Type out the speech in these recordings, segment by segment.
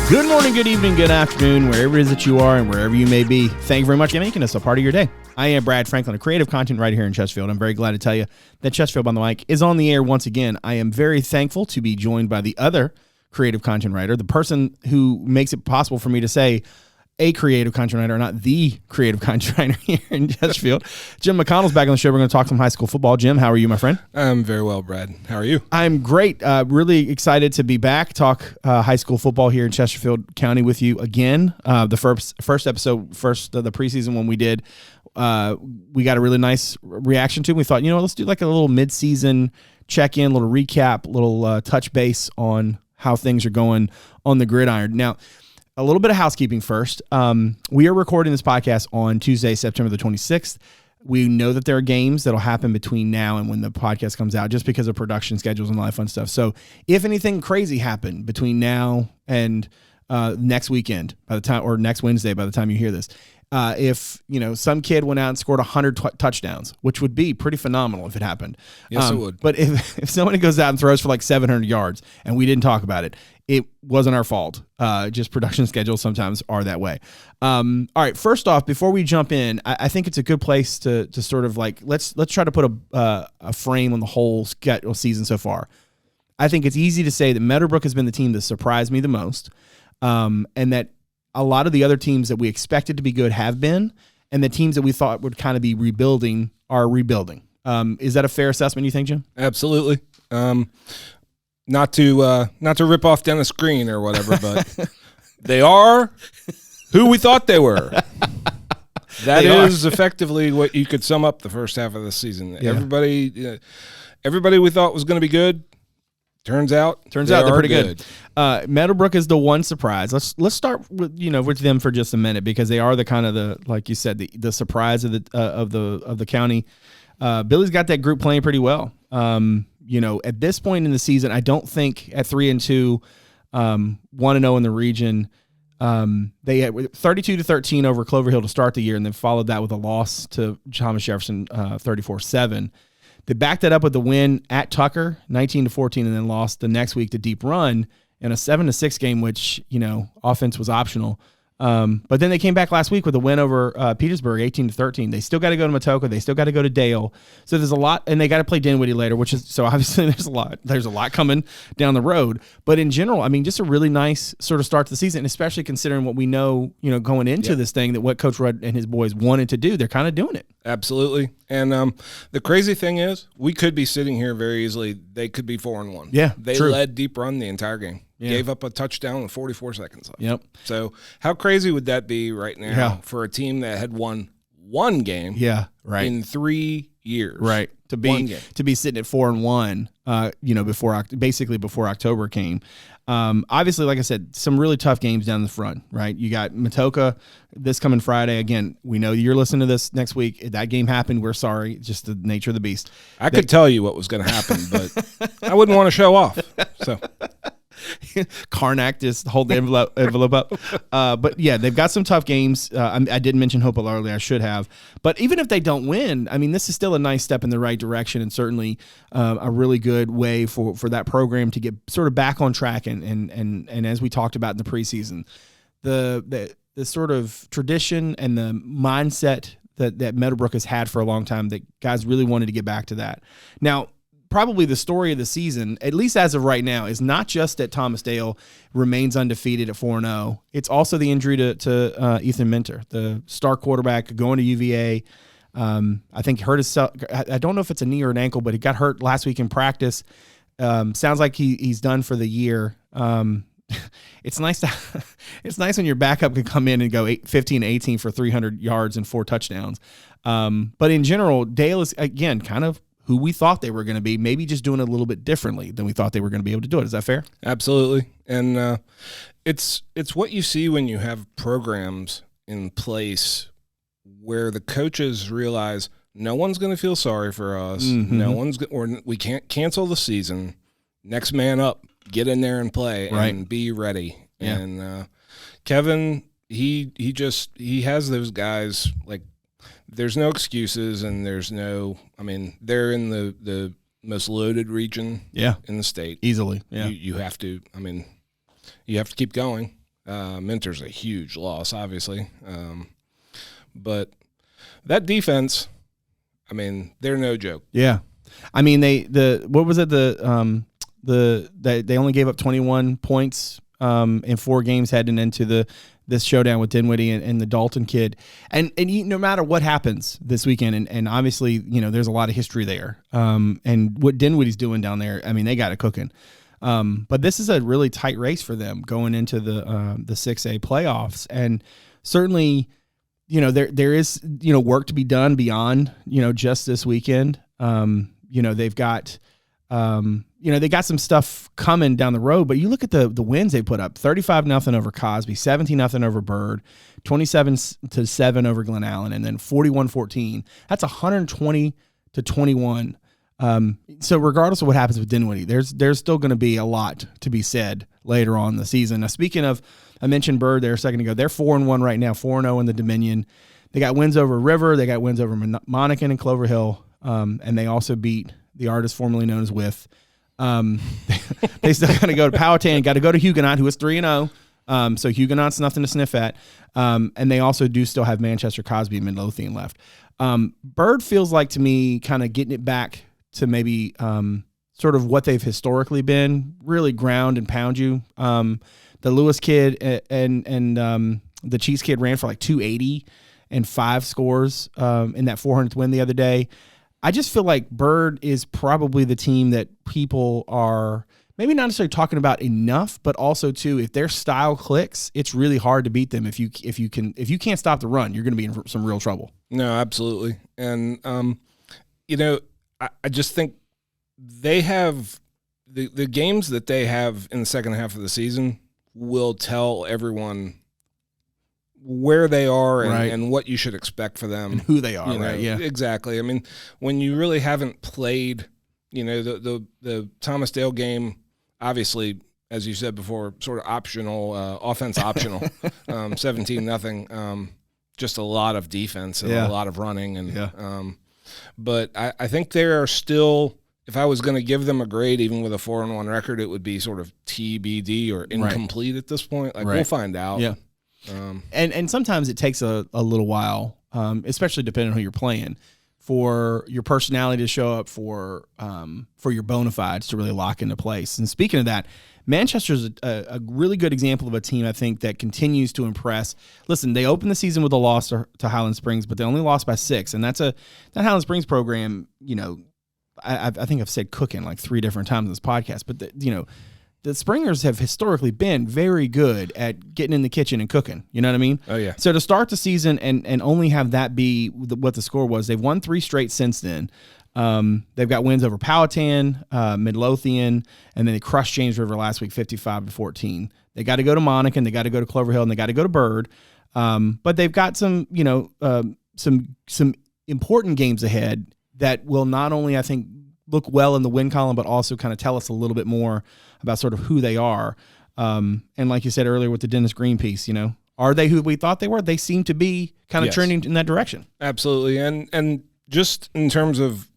Good morning, good evening, good afternoon, wherever it is that you are and wherever you may be. Thank you very much for making us a part of your day. I am Brad Franklin, a creative content writer here in Chesterfield. I'm very glad to tell you that Chesterfield Behind the Mic is on the air once again. I am very thankful to be joined by the other creative content writer, the person who makes it possible for me to say a creative content writer, not the creative content writer here in Chesterfield. Jim McConnell's back on the show. We're going to talk some high school football. Jim, how are you, my friend? I'm very well, Brad. How are you? I'm great. Really excited to be back, talk high school football here in Chesterfield County with you again. The first episode, of the preseason one we did, we got a really nice reaction to. We thought, let's do like a little mid-season check-in, little recap, little touch base on how things are going on the gridiron. Now, a little bit of housekeeping first. We are recording this podcast on Tuesday, September the 26th. We know that there are games that'll happen between now and when the podcast comes out just because of production schedules and all that fun stuff. So if anything crazy happened between now and next weekend by the time, or next Wednesday by the time you hear this, if some kid went out and scored 100 touchdowns, which would be pretty phenomenal if it happened. Yes, it would. But if somebody goes out and throws for like 700 yards and we didn't talk about it, it wasn't our fault. Just production schedules sometimes are that way. All right. First off, before we jump in, I think it's a good place to sort of like let's try to put a frame on the whole schedule season so far. I think it's easy to say that Meadowbrook has been the team that surprised me the most, and that a lot of the other teams that we expected to be good have been, and the teams that we thought would kind of be rebuilding are rebuilding. Is that a fair assessment, you think, Jim? Absolutely. Not to rip off Dennis Green or whatever, but they are who we thought they were. That is effectively what you could sum up the first half of the season. Yeah. Everybody we thought was going to be good. Turns out they're pretty good. Meadowbrook is the one surprise. Let's start with them for just a minute because they are the kind of like you said, the surprise of the county. Billy's got that group playing pretty well. At this point in the season, I don't think at 3-2, 1-0 in the region, they had 32-13 over Clover Hill to start the year, and then followed that with a loss to Thomas Jefferson, 34-7. They backed that up with the win at Tucker, 19-14, and then lost the next week to Deep Run in a 7-6 game, which, offense was optional. But then they came back last week with a win over Petersburg, 18-13. They still got to go to Matoka. They still got to go to Dale. So there's a lot, and they got to play Dinwiddie later, which is so obviously there's a lot coming down the road. But in general, I mean, just a really nice sort of start to the season, especially considering what we know, going into this thing, that what Coach Rudd and his boys wanted to do, they're kind of doing it. Absolutely. And the crazy thing is, we could be sitting here very easily. They could be 4-1. Yeah, they true. led Deep Run the entire game. Yeah. Gave up a touchdown with 44 seconds left. Yep. So how crazy would that be right now for a team that had won one game in 3 years? Right. To be sitting at 4-1, before October came. Obviously, like I said, some really tough games down the front, right? You got Matoka this coming Friday. Again, we know you're listening to this next week. That game happened. We're sorry. It's just the nature of the beast. I could tell you what was going to happen, but I wouldn't want to show off. So Karnak just hold the envelope up. But yeah, they've got some tough games. I didn't mention Hopewell earlier. I should have. But even if they don't win, I mean, this is still a nice step in the right direction, and certainly a really good way for that program to get sort of back on track. And as we talked about in the preseason, the sort of tradition and the mindset that Meadowbrook has had for a long time, that guys really wanted to get back to that. Now, probably the story of the season, at least as of right now, is not just that Thomas Dale remains undefeated at 4-0. It's also the injury to Ethan Minter, the star quarterback going to UVA. I think hurt himself. I don't know if it's a knee or an ankle, but he got hurt last week in practice. Sounds like he's done for the year. It's nice when your backup can come in and go 15-18 for 300 yards and 4 touchdowns. But in general, Dale is, again, kind of who we thought they were going to be, maybe just doing it a little bit differently than we thought they were going to be able to do it. Is that fair? Absolutely. And it's what you see when you have programs in place where the coaches realize no one's going to feel sorry for us. Mm-hmm. We can't cancel the season. Next man up, get in there and play and be ready. Yeah. And Kevin, he has those guys, like, there's no excuses, and they're in the most loaded region in the state. Easily. Yeah. You have to keep going. Minter's a huge loss, obviously. But that defense, I mean, they're no joke. Yeah. I mean, they only gave up 21 points in 4 games heading into this showdown with Dinwiddie and the Dalton kid. And no matter what happens this weekend, and obviously, there's a lot of history there. And what Dinwiddie's doing down there, I mean, they got it cooking. But this is a really tight race for them going into the 6A playoffs. And certainly, there is, work to be done beyond, just this weekend. They've got, they got some stuff coming down the road, but you look at the wins they put up: 35-0 over Cosby, 17-0 over Byrd, 27-7 over Glen Allen, and then 41-14. That's 120-21. So regardless of what happens with Dinwiddie, there's still going to be a lot to be said later on in the season. Now, speaking of, I mentioned Byrd there a second ago. They're 4-1 right now, 4-0 in the Dominion. They got wins over River. They got wins over Monacan and Clover Hill. And they also beat the artist formerly known as With. They still got to go to Powhatan, got to go to Huguenot, who is 3-0. So Huguenot's nothing to sniff at. And they also do still have Manchester, Cosby, and Midlothian left. Byrd feels like to me kind of getting it back to maybe sort of what they've historically been, really ground and pound you. The Lewis kid and the Cheese kid ran for like 280 and 5 scores in that 400th win the other day. I just feel like Byrd is probably the team that people are maybe not necessarily talking about enough, but also too, if their style clicks, it's really hard to beat them. If you can't stop the run, you're going to be in some real trouble. No, absolutely. And I just think they have the games that they have in the second half of the season will tell everyone where they are and what you should expect for them. And who they are, right? Yeah, exactly. I mean, when you really haven't played, the Thomas Dale game, obviously, as you said before, sort of optional, offense optional, 17-0, just a lot of defense and a lot of running. And but I think they are still, if I was going to give them a grade, even with a 4-1 record, it would be sort of TBD or incomplete at this point. Like we'll find out. Yeah. And sometimes it takes a little while, especially depending on who you're playing, for your personality to show up, for your bona fides to really lock into place. And speaking of that, Manchester's a really good example of a team, I think, that continues to impress. Listen, they opened the season with a loss to Highland Springs, but they only lost by 6. And that Highland Springs program, I think I've said cooking like 3 different times in this podcast, but the Springers have historically been very good at getting in the kitchen and cooking. You know what I mean? Oh, yeah. So to start the season and only have that be what the score was, they've won 3 straight since then. They've got wins over Powhatan, Midlothian, and then they crushed James River last week, 55-14. They got to go to Monacan, they got to go to Clover Hill, and they got to go to Byrd. But they've got some important games ahead that will not only, I think, look well in the win column, but also kind of tell us a little bit more about sort of who they are. And like you said earlier with the Dennis Green piece, are they who we thought they were? They seem to be kind of trending in that direction. Absolutely. And just in terms of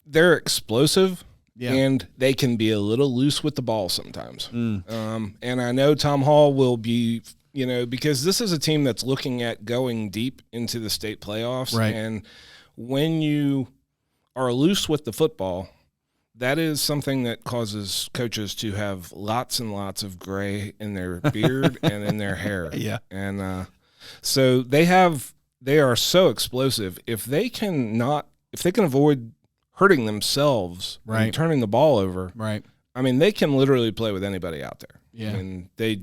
they're explosive and they can be a little loose with the ball sometimes. And I know Tom Hall will be, because this is a team that's looking at going deep into the state playoffs. Right. And when you are loose with the football, that is something that causes coaches to have lots and lots of gray in their beard and in their hair. Yeah. And so they are so explosive. If they can avoid hurting themselves and turning the ball over, I mean, they can literally play with anybody out there. Yeah. I mean, they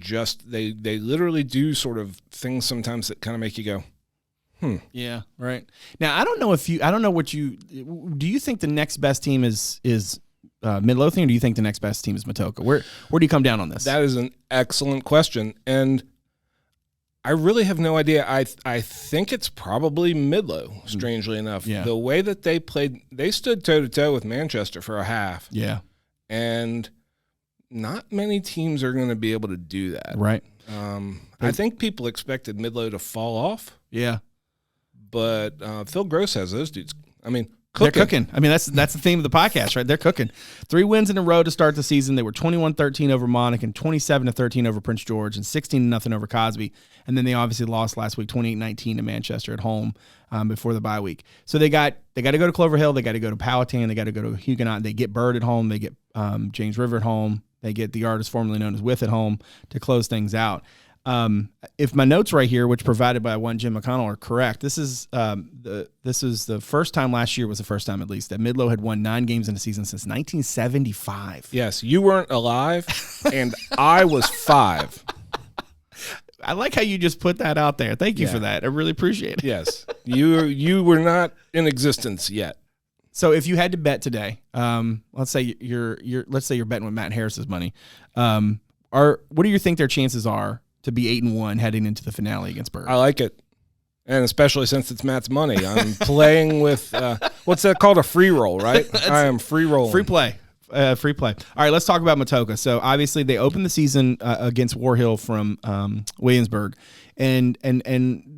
literally do sort of things sometimes that kind of make you go, Yeah, right. Now, I don't know do you think the next best team is Midlothian, or do you think the next best team is Matoka? Where do you come down on this? That is an excellent question, and I really have no idea. I think it's probably Midlow, strangely enough. Yeah. The way that they played, they stood toe-to-toe with Manchester for a half. Yeah. And not many teams are going to be able to do that. Right. I think people expected Midlow to fall off. Yeah. But Phil Gross has those dudes. I mean, They're cooking. I mean, that's the theme of the podcast, right? They're cooking. 3 wins in a row to start the season. They were 21-13 over Monarch and 27-13 over Prince George and 16-0 over Cosby. And then they obviously lost last week, 28-19 to Manchester at home before the bye week. So they got to go to Clover Hill. They got to go to Powhatan. They got to go to Huguenot. They get Byrd at home. They get James River at home. They get the artist formerly known as With at home to close things out. If my notes right here, which provided by one Jim McConnell, are correct, this is the first time last year was the first time at least that Midlow had won 9 games in a season since 1975. Yes, you weren't alive, and I was 5. I like how you just put that out there. Thank you for that. I really appreciate it. Yes, you were not in existence yet. So if you had to bet today, let's say you're betting with Matt Harris's money, what do you think their chances are to be 8-1 heading into the finale against Byrd? I like it. And especially since it's Matt's money. I'm playing with, what's that called? A free roll, right? I am free rolling. Free play. Free play. All right, let's talk about Matoka. So obviously they opened the season against War Hill from Williamsburg. And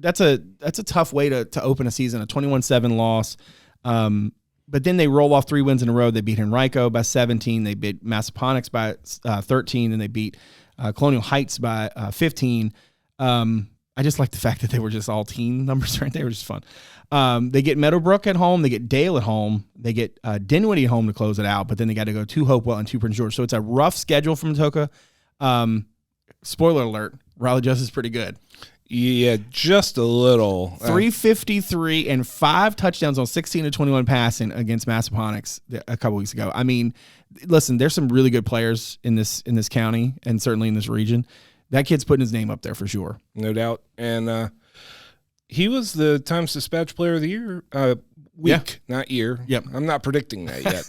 that's a tough way to open a season, a 21-7 loss. But then they roll off 3 wins in a row. They beat Henrico by 17. They beat Massaponax by 13, and they beat Colonial Heights by 15. I just like the fact that they were just all team numbers, right? They were just fun. They get Meadowbrook at home. They get Dale at home. They get Dinwiddie at home to close it out, but then they got to go to Hopewell and to Prince George. So it's a rough schedule from Matoka. Spoiler alert, Raleigh Just is pretty good. Yeah, just a little. 353 and 5 touchdowns on 16 to 21 passing against Massaponax a couple weeks ago. I mean, listen, there's some really good players in this county and certainly in this region. That kid's putting his name up there for sure. No doubt. And he was the Times-Dispatch Player of the Year not year. Yep. I'm not predicting that yet.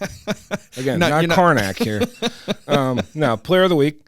Again, not Karnak here. No, Player of the Week.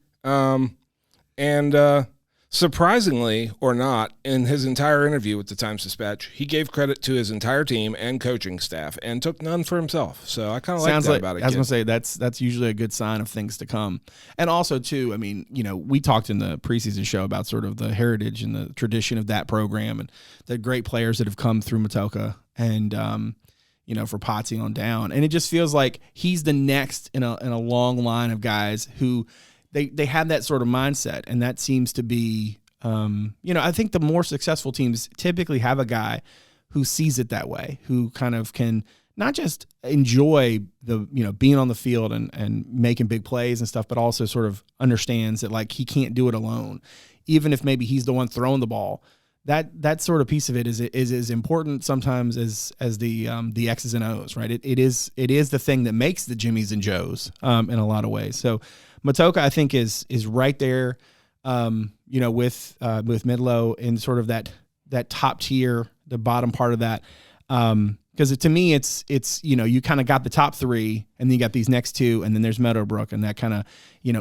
Surprisingly or not, in his entire interview with the Times-Dispatch, he gave credit to his entire team and coaching staff and took none for himself. So I kind of like that about it. I was going to say that's usually a good sign of things to come. And also, too, I mean, we talked in the preseason show about sort of the heritage and the tradition of that program and the great players that have come through Matoka and, for Potsy on down. And it just feels like he's the next in a long line of guys who – They have that sort of mindset, and that seems to be, I think the more successful teams typically have a guy who sees it that way, who kind of can not just enjoy the, being on the field and making big plays and stuff, but also sort of understands that like he can't do it alone, even if maybe he's the one throwing the ball. That sort of piece of it is as important sometimes as the X's and O's, right? It is the thing that makes the Jimmies and Joes in a lot of ways. So Matoka, I think, is right there, with Midlow in sort of that top tier, the bottom part of that. Because to me, it's you kind of got the top 3, and then you got these next 2, and then there's Meadowbrook, and that kind of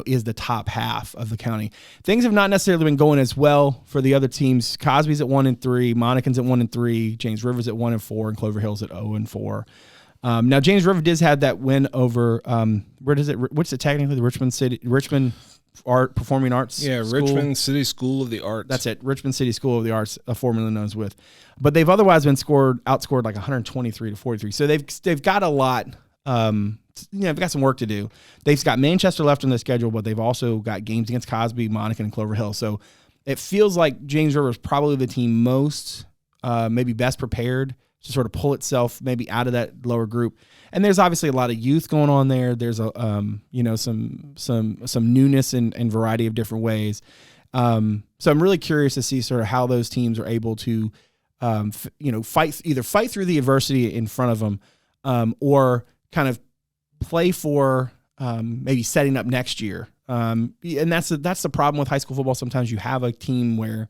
is the top half of the county. Things have not necessarily been going as well for the other teams. Cosby's at 1-3, Monicans at 1-3, James Rivers at 1-4, and Clover Hill's at 0-4. Now James River does have that win over what's it technically, the Richmond Performing Arts School? Richmond City School of the Arts. That's it, Richmond City School of the Arts, formerly known as With. But they've otherwise been outscored like 123-43. So they've got a lot. They've got some work to do. They've got Manchester left on their schedule, but they've also got games against Cosby, Monica, and Clover Hill. So it feels like James River is probably the team most maybe best prepared to sort of pull itself maybe out of that lower group. And there's obviously a lot of youth going on there. There's a some newness and variety of different ways. So I'm really curious to see sort of how those teams are able to fight through the adversity in front of them, or kind of play for maybe setting up next year. And that's the problem with high school football. Sometimes you have a team where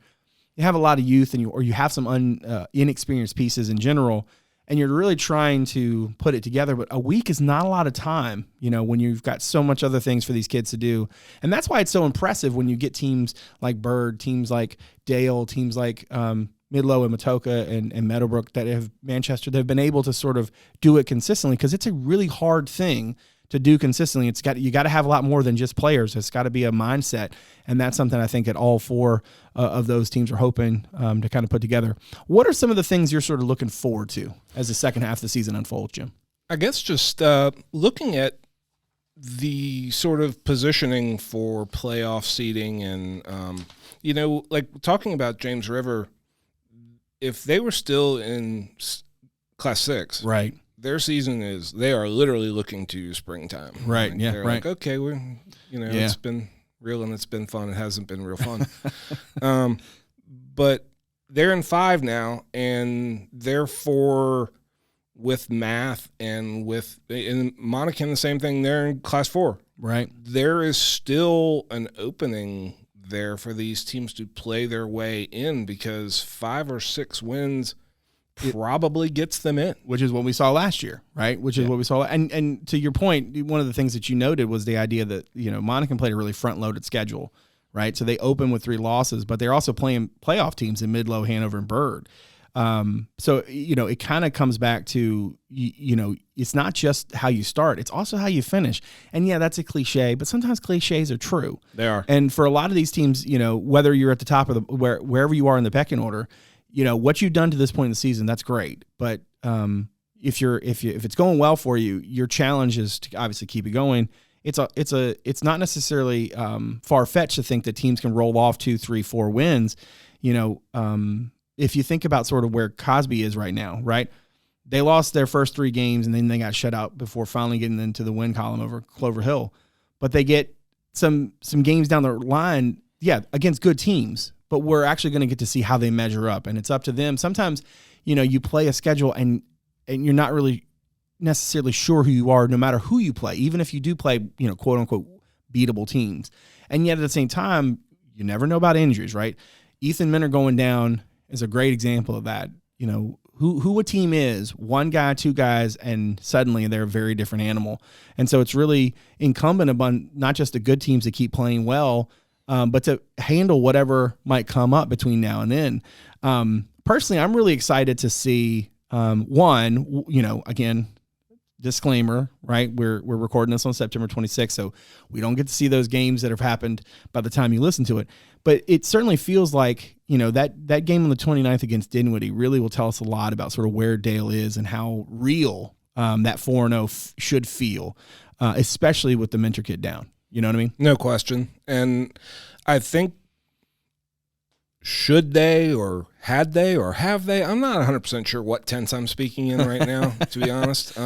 you have a lot of youth or you have some inexperienced pieces in general, and you're really trying to put it together. But a week is not a lot of time, when you've got so much other things for these kids to do. And that's why it's so impressive when you get teams like Byrd, teams like Dale, teams like Midlow and Matoka and Meadowbrook that have Manchester, that have been able to sort of do it consistently, because it's a really hard thing to do consistently. You got to have a lot more than just players. It's got to be a mindset, and that's something I think that all four of those teams are hoping to kind of put together. What are some of the things you're sort of looking forward to as the second half of the season unfolds, Jim? I guess just looking at the sort of positioning for playoff seeding and, like talking about James River, if they were still in Class 6, right, their season they are literally looking to springtime. Right. Yeah. They're right. like, okay, it's been real and it's been fun. It hasn't been real fun. But they're in 5 now, and therefore with math and Monacan, the same thing, they're in Class 4. Right. There is still an opening there for these teams to play their way in, because 5 or 6 wins probably gets them in, which is what we saw last year, right? Which is what we saw. And to your point, one of the things that you noted was the idea that, Monacan played a really front-loaded schedule, right? So they open with 3 losses, but they're also playing playoff teams in Midlow, Hanover, and Byrd. So, it kind of comes back to, it's not just how you start, it's also how you finish. And yeah, that's a cliche, but sometimes cliches are true. They are. And for a lot of these teams, whether you're at the top of wherever you are in the pecking order, what you've done to this point in the season, that's great. But if it's going well for you, your challenge is to obviously keep it going. It's not necessarily far-fetched to think that teams can roll off 2, 3, 4 wins. If you think about sort of where Cosby is right now, right? They lost their first 3 games and then they got shut out before finally getting into the win column over Clover Hill. But they get some games down the line, against good teams. But we're actually going to get to see how they measure up, and it's up to them. Sometimes, you play a schedule and you're not really necessarily sure who you are, no matter who you play, even if you do play, quote unquote, beatable teams. And yet at the same time, you never know about injuries, right? Ethan Minner going down is a great example of that. Who a team is, 1 guy, 2 guys, and suddenly they're a very different animal. And so it's really incumbent upon not just the good teams to keep playing well, but to handle whatever might come up between now and then. Personally, I'm really excited to see, again, disclaimer, right? We're recording this on September 26th, so we don't get to see those games that have happened by the time you listen to it. But it certainly feels like, that game on the 29th against Dinwiddie really will tell us a lot about sort of where Dale is and how real that 4-0 should feel, especially with the mentor kid down. You know what I mean? No question. And I think should they or had they or have they? I'm not 100% sure what tense I'm speaking in right now, to be honest.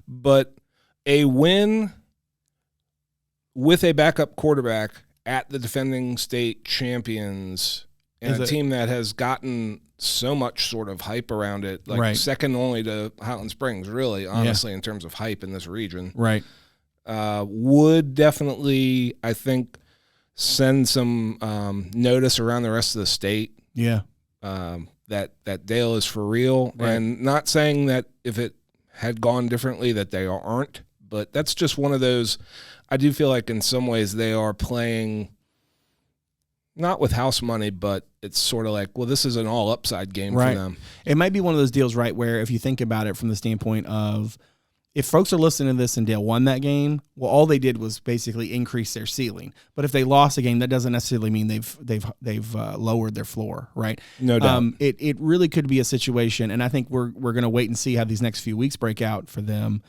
But a win with a backup quarterback at the defending state champions and a team that has gotten so much sort of hype around it, like second only to Highland Springs, really, honestly, in terms of hype in this region. Right. Would definitely, I think, send some notice around the rest of the state. Yeah. That Dale is for real. Right. And not saying that if it had gone differently that they aren't, but that's just one of those. I do feel like in some ways they are playing not with house money, but it's sort of like, well, this is an all upside game for them. It might be one of those deals, right, where if you think about it from the standpoint of, if folks are listening to this and Dale won that game, well, all they did was basically increase their ceiling. But if they lost a game, that doesn't necessarily mean they've lowered their floor, right? No doubt. It really could be a situation, and I think we're going to wait and see how these next few weeks break out for them,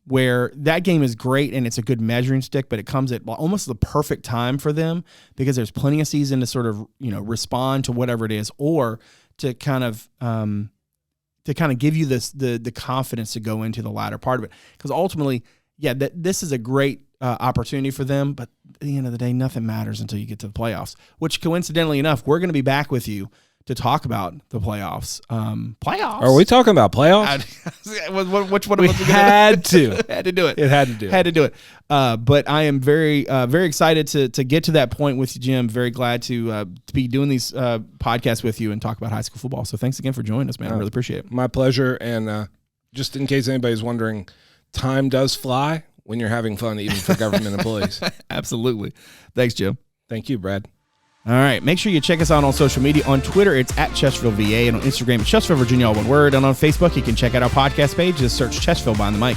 where that game is great and it's a good measuring stick, but it comes at almost the perfect time for them because there's plenty of season to sort of respond to whatever it is, or to kind of give you the confidence to go into the latter part of it. Because ultimately, this is a great opportunity for them, but at the end of the day, nothing matters until you get to the playoffs, which coincidentally enough, we're going to be back with you to talk about the playoffs. Playoffs? Are we talking about playoffs? Which one we had to. Had to do it. It had to do it. Had to do it. But I am very, very excited to get to that point with you, Jim. Very glad to be doing these podcasts with you and talk about high school football. So thanks again for joining us, man. I really appreciate it. My pleasure. And just in case anybody's wondering, time does fly when you're having fun, even for government employees. Absolutely. Thanks, Jim. Thank you, Brad. All right. Make sure you check us out on social media. On Twitter, it's at Chesterfield VA, and on Instagram, it's Chesterfield Virginia, all one word. And on Facebook, you can check out our podcast page. Just search Chesterfield Behind the Mic.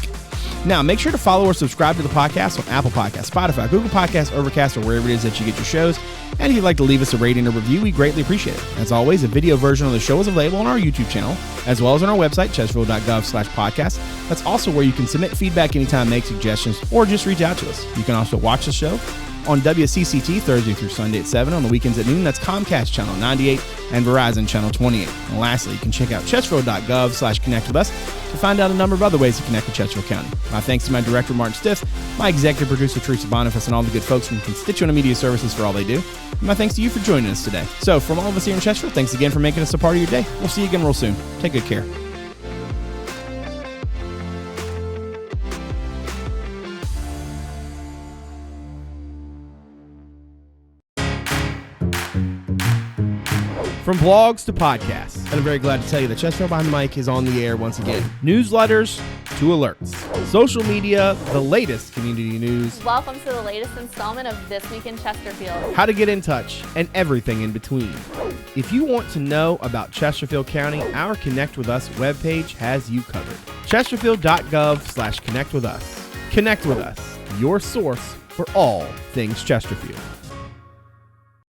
Now, make sure to follow or subscribe to the podcast on Apple Podcasts, Spotify, Google Podcasts, Overcast, or wherever it is that you get your shows. And if you'd like to leave us a rating or review, we greatly appreciate it. As always, a video version of the show is available on our YouTube channel, as well as on our website, Chesterfield.gov/podcast. That's also where you can submit feedback anytime, make suggestions, or just reach out to us. You can also watch the show on WCCT Thursday through Sunday at 7, on the weekends at noon. That's Comcast Channel 98 and Verizon Channel 28. And lastly, you can check out Chesterfield.gov/connect with us to find out a number of other ways to connect with Chesterfield County. My thanks to my director, Martin Stith, my executive producer, Teresa, Bonifas, and all the good folks from Constituent Media Services for all they do. And my thanks to you for joining us today. So from all of us here in Chesterfield, thanks again for making us a part of your day. We'll see you again real soon. Take good care. From blogs to podcasts, and I'm very glad to tell you that Chesterfield Behind the Mic is on the air once again. Newsletters to alerts, social media, the latest community news. Welcome to the latest installment of This Week in Chesterfield. How to get in touch, and everything in between. If you want to know about Chesterfield County, our Connect With Us webpage has you covered. Chesterfield.gov/connect with us. Connect with us, your source for all things Chesterfield.